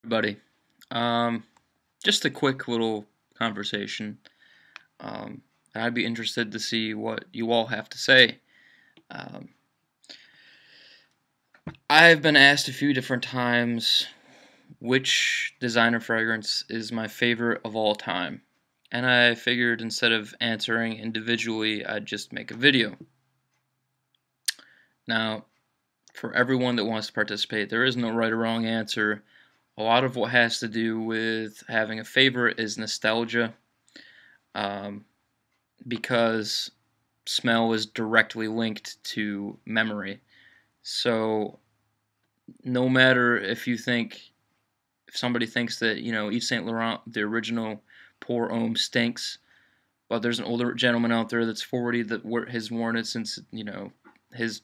Everybody. Um, just a quick little conversation. And I'd be interested to see what you all have to say. Um, I've been asked a few different times which designer fragrance is my favorite of all time. And I figured instead of answering individually, I'd just make a video. Now, for everyone that wants to participate, there is no right or wrong answer. A lot of what has to do with having a favorite is nostalgia. Um, because smell is directly linked to memory. So no matter if somebody thinks that Yves Saint Laurent, the original Pour Homme stinks, but there's an older gentleman out there that's 40 that has worn it since his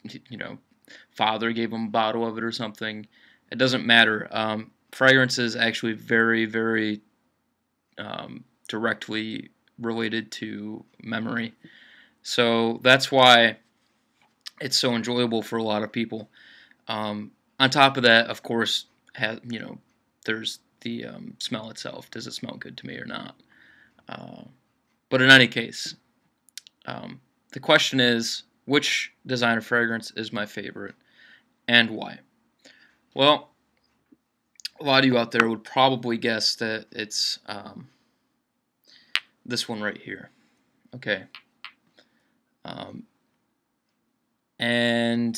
father gave him a bottle of it or something. It doesn't matter. Fragrance is actually very very directly related to memory. So that's why it's so enjoyable for a lot of people. On top of that, of course, there's the smell itself. Does it smell good to me or not? Uh, but in any case, the question is, which designer fragrance is my favorite and why? Well, a lot of you out there would probably guess that it's this one right here. Okay. Um, And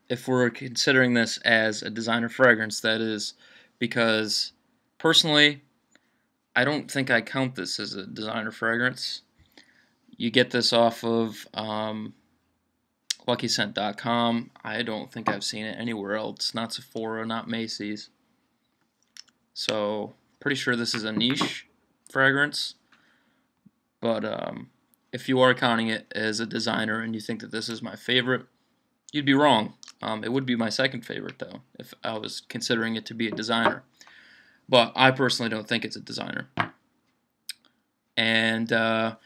if we're considering this as a designer fragrance, that is because personally, I don't think I count this as a designer fragrance. You get this off of LuckyScent.com. I don't think I've seen it anywhere else. Not Sephora, not Macy's. So, pretty sure this is a niche fragrance. But if you are counting it as a designer and you think that this is my favorite, you'd be wrong. It would be my second favorite, though, if I was considering it to be a designer. But I personally don't think it's a designer. And I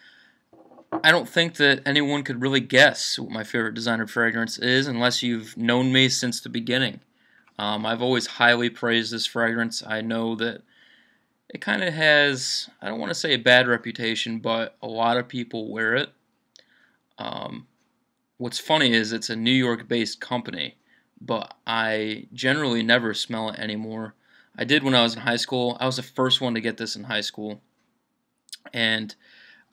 don't think that anyone could really guess what my favorite designer fragrance is unless you've known me since the beginning. I've always highly praised this fragrance. I know that it kind of has, I don't want to say a bad reputation, but a lot of people wear it. Um, What's funny is it's a New York-based company, but I generally never smell it anymore. I did when I was in high school. I was the first one to get this in high school, and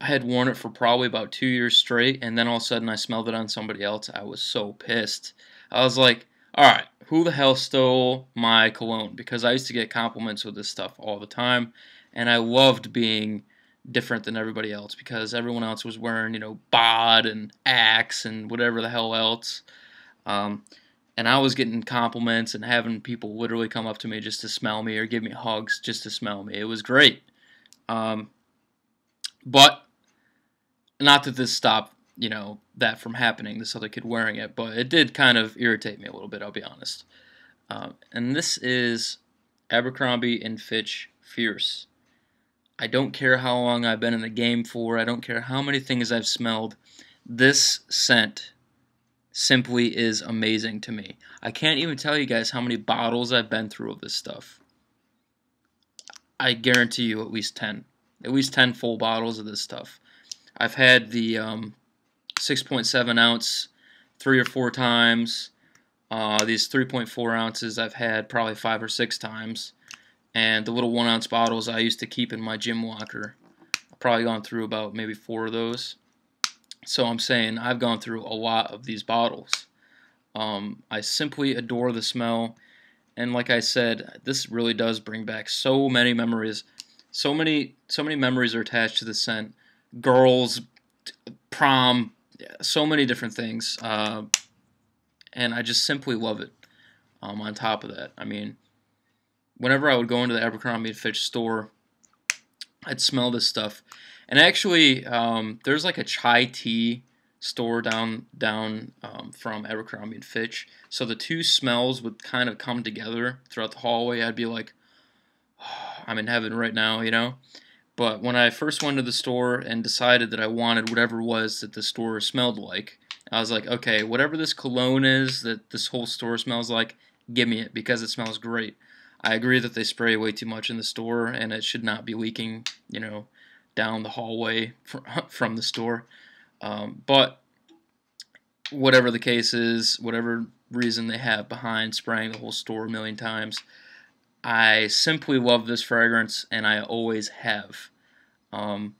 I had worn it for probably about 2 years straight, and then all of a sudden I smelled it on somebody else. I was so pissed. I was like, alright, who the hell stole my cologne? Because I used to get compliments with this stuff all the time, and I loved being different than everybody else because everyone else was wearing, bod and axe and whatever the hell else. Um, and I was getting compliments and having people literally come up to me just to smell me or give me hugs just to smell me. It was great. Um, but not that this stopped, that from happening, this other kid wearing it, but it did kind of irritate me a little bit, I'll be honest. And this is Abercrombie and Fitch Fierce. I don't care how long I've been in the game for. I don't care how many things I've smelled. This scent simply is amazing to me. I can't even tell you guys how many bottles I've been through of this stuff. I guarantee you at least 10. At least 10 full bottles of this stuff. I've had the 6.7 ounce 3 or 4 times. These 3.4 ounces I've had probably 5 or 6 times. And the little 1 ounce bottles I used to keep in my gym locker. I've probably gone through about maybe 4 of those. So I'm saying I've gone through a lot of these bottles. I simply adore the smell. And like I said, this really does bring back so many memories. So many memories are attached to the scent. Girls, prom, so many different things. And I just simply love it. On top of that, I mean, whenever I would go into the Abercrombie & Fitch store, I'd smell this stuff. And actually, there's like a chai tea store down from Abercrombie & Fitch. So the two smells would kind of come together throughout the hallway. I'd be like, oh, I'm in heaven right now. But when I first went to the store and decided that I wanted whatever it was that the store smelled like, I was like, okay, whatever this cologne is that this whole store smells like, give me it because it smells great. I agree that they spray way too much in the store, and it should not be leaking, down the hallway from the store. But whatever the case is, whatever reason they have behind spraying the whole store a million times, I simply love this fragrance, and I always have. Um,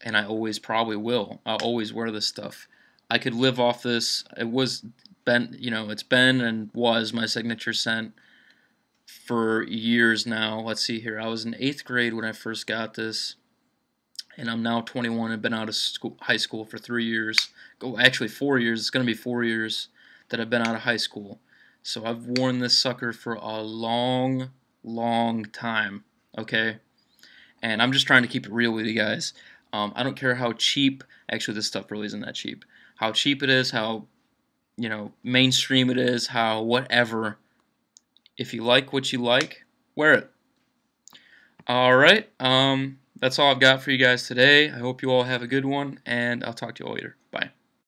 and I always probably will. I'll always wear this stuff. I could live off this. It's been and was my signature scent for years now. Let's see here. I was in 8th grade when I first got this, and I'm now 21. I've been out of high school for 3 years. Actually 4 years. It's going to be 4 years that I've been out of high school. So I've worn this sucker for a long, long time. Okay? And I'm just trying to keep it real with you guys. I don't care how cheap. Actually, this stuff really isn't that cheap. How cheap it is, how mainstream it is, how whatever. If you like what you like, wear it. All right. That's all I've got for you guys today. I hope you all have a good one, and I'll talk to you all later. Bye.